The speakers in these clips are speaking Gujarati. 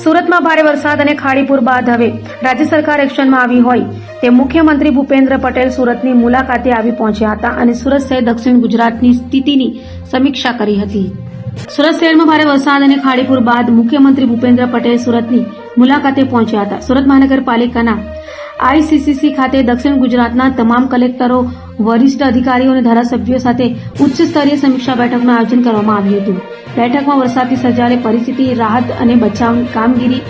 સુરતમાં ભારે વરસાદ અને ખાડીપુર બાદ હવે રાજ્ય સરકાર એક્શનમાં આવી હોય તે મુખ્યમંત્રી ભૂપેન્દ્ર પટેલ સુરતની મુલાકાતે આવી પહોંચ્યા હતા અને સુરત સહિત દક્ષિણ ગુજરાતની સ્થિતિની સમીક્ષા કરી હતી। સુરત શહેરમાં ભારે વરસાદ અને ખાડીપુર બાદ મુખ્યમંત્રી ભૂપેન્દ્ર પટેલ સુરતની મુલાકાતે પહોંચ્યા હતા। સુરત મહાનગરપાલિકાના આઈસીસીસી ખાતે દક્ષિણ ગુજરાતના તમામ કલેક્ટરો, વરિષ્ઠ અધિકારીઓ અને ધારાસભ્યો સાથે ઉચ્ચ સ્તરીય સમીક્ષા બેઠકનું આયોજન કરવામાં આવ્યું હતું। બેઠકમાં વરસાદથી સર્જાયેલી પરિસ્થિતિ, રાહત અને બચાવની કામગીરી,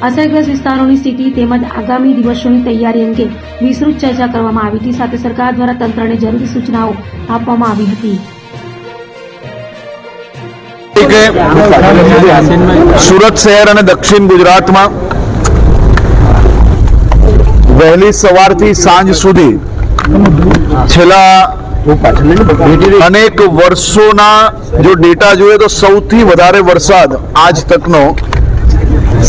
અસરગ્રસ્ત વિસ્તારોની સ્થિતિ તેમજ આગામી દિવસોની તૈયારી અંગે વિસ્તૃત ચર્ચા કરવામાં આવી હતી। સાથે સરકાર દ્વારા તંત્રને જરૂરી સૂચનાઓ આપવામાં આવી હતી। સુરત શહેર અને દક્ષિણ ગુજરાતમાં વહેલી સવારથી સાંજ સુધી છેલ્લા અનેક વર્ષોના જો ડેટા જોઈએ તો સૌથી વધારે વરસાદ આજ તકનો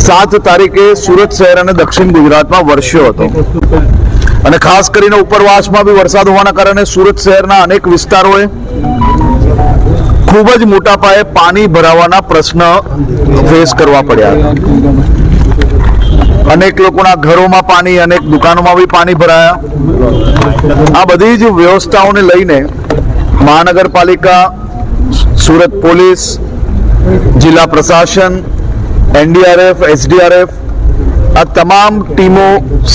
7 તારીખે સુરત શહેર અને દક્ષિણ ગુજરાતમાં વરસ્યો હતો અને ખાસ કરીને ઉપરવાસમાં બી વરસાદ હોવાના કારણે સુરત શહેરના અનેક વિસ્તારોએ ખૂબ જ મોટા પાયે પાણી ભરાવાના પ્રશ્ન ફેસ કરવા પડ્યા। અનેક લોકોના ઘરોમાં પાણી, અનેક દુકાનોમાં બી પાણી ભરાયા। આ બધી જ વ્યવસ્થાઓને લઈને મહાનગરપાલિકા, સુરત પોલીસ, જિલ્લા પ્રશાસન, એનડીઆરએફ, એસડીઆરએફ આ તમામ ટીમો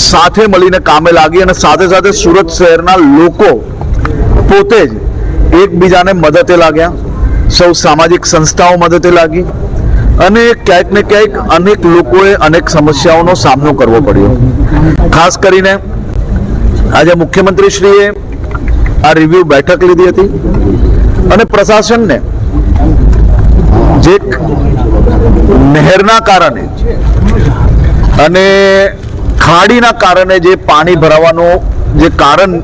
સાથે મળીને કામે લાગી અને સાથે સાથે સુરત શહેરના લોકો પોતે જ એકબીજાને મદદે લાગ્યા। સૌ સામાજિક સંસ્થાઓ મદદે લાગી અને ક્યાંક ને ક્યાંક અનેક લોકોએ અનેક સમસ્યાઓનો સામનો કરવો પડ્યો। ખાસ કરીને આજે મુખ્યમંત્રીશ્રીએ આ રિવ્યુ બેઠક લીધી હતી અને પ્રશાસનને જે નહેરના કારણે અને ખાડીના કારણે જે પાણી ભરાવાનું જે કારણ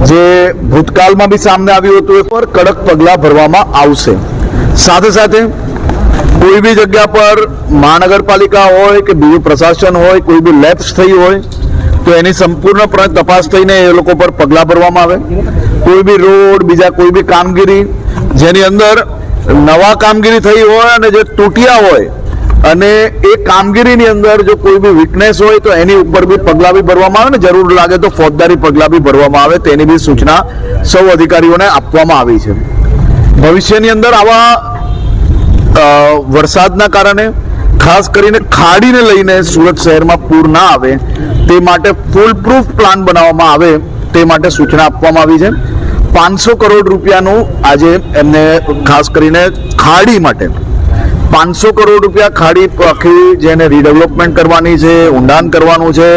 જે ભૂતકાળમાં બી સામે આવ્યું હતું એ પર કડક પગલાં ભરવામાં આવશે। સાથે સાથે કોઈ બી જગ્યા પર મહાનગરપાલિકા હોય કે બીજું પ્રશાસન હોય, કોઈ બી લેપ્સ થઈ હોય તો એની સંપૂર્ણપણે તપાસ થઈને એ લોકો પર પગલાં ભરવામાં આવે। કોઈ બી રોડ, બીજા કોઈ બી કામગીરી જેની અંદર નવા કામગીરી થઈ હોય અને જે તૂટ્યા હોય અને એ કામગીરીની અંદર જો કોઈ બી વીકનેસ હોય તો એની ઉપર બી પગલાં બી ભરવામાં આવે ને જરૂર લાગે તો ફોજદારી પગલાં બી ભરવામાં આવે, તેની બી સૂચના સૌ અધિકારીઓને આપવામાં આવી છે। ભવિષ્યની અંદર આવા વરસાદના કારણે ખાસ કરીને ખાડીને લઈને સુરત શહેરમાં પૂર ના આવે તે માટે ફૂલ પ્રૂફ પ્લાન બનાવવામાં આવે તે માટે સૂચના આપવામાં આવી છે। 500 કરોડ રૂપિયાનું આજે એમને ખાસ કરીને ખાડી માટે 500 કરોડ રૂપિયા ખાડી આખી જેને રીડેવલપમેન્ટ કરવાની છે, ઊંડાણ કરવાનું છે,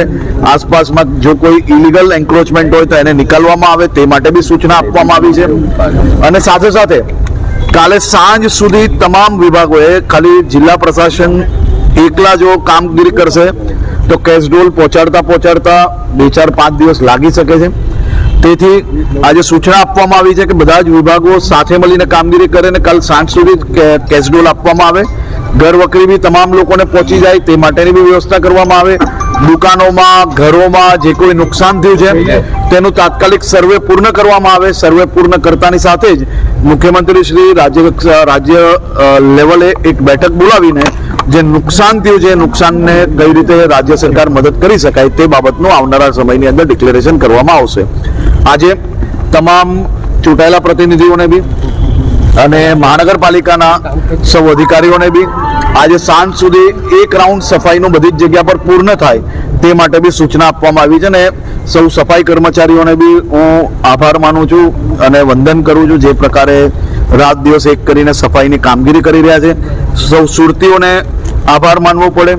આસપાસમાં જો કોઈ ઇલીગલ એન્ક્રોચમેન્ટ હોય તો એને નિકાલવામાં આવે તે માટે બી સૂચના આપવામાં આવી છે। અને સાથે સાથે કાલે સાંજ સુધી તમામ વિભાગોએ ખાલી જિલ્લા પ્રશાસન એકલા જો કામગીરી કરશે તો કેશડોલ પહોંચાડતા 2-4-5 દિવસ લાગી શકે છે। તેથી આજે સૂચના આપવામાં આવી છે કે બધા જ વિભાગો સાથે મળીને કામગીરી કરે અને કાલ સાંજ સુધી કેશડોલ આપવામાં આવે। ઘર વખરી બી તમામ લોકોને પહોંચી જાય તે માટેની બી વ્યવસ્થા કરવામાં આવે। દુકાનોમાં, ઘરોમાં જે કોઈ નુકસાન થયું છે તેનું તાત્કાલિક સર્વે પૂર્ણ કરવામાં આવે। સર્વે પૂર્ણ કરતાની સાથે જ મુખ્યમંત્રી શ્રી રાજ્ય લેવલે એક બેઠક બોલાવીને જે નુકસાન થયું છે નુકસાનને કઈ રીતે રાજ્ય સરકાર મદદ કરી શકાય તે બાબતનું આવનારા સમયની અંદર ડિક્લેરેશન કરવામાં આવશે। આજે તમામ ચૂંટાયેલા પ્રતિનિધિઓને બી અને મહાનગરપાલિકાના સૌ અધિકારીઓને બી આજે સાંજ સુધી એક રાઉન્ડ સફાઈનું બધી જ જગ્યા પર પૂર્ણ થાય તે માટે બી સૂચના આપવામાં આવી છે। અને સૌ સફાઈ કર્મચારીઓને બી હું આભાર માનું છું અને વંદન કરું છું જે પ્રકારે રાત દિવસ એક કરીને સફાઈની કામગીરી કરી રહ્યા છે। સૌ સુરતીઓને આભાર માનવો પડે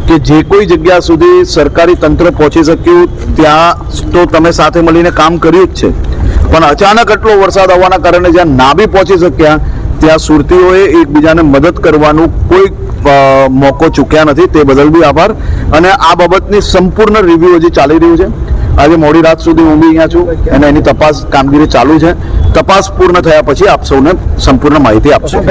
કે જે કોઈ જગ્યા સુધી સરકારી તંત્ર પહોંચી શક્યું ત્યાં તો તમે સાથે મળીને કામ કર્યું જ છે, પણ અચાનક આટલો વરસાદ આવવાના કારણે જ્યાં ના બી પહોંચી શક્યા ત્યાં સુરતીઓએ એકબીજાને મદદ કરવાનું કોઈ મોકો ચૂક્યા નથી, તે બદલ બી આભાર। અને આ બાબતની સંપૂર્ણ રિવ્યુ હજી ચાલી રહ્યું છે। આજે મોડી રાત સુધી હું બી અહીંયા છું અને એની તપાસ કામગીરી ચાલુ છે। તપાસ પૂર્ણ થયા પછી આપ સૌને સંપૂર્ણ માહિતી આપશું।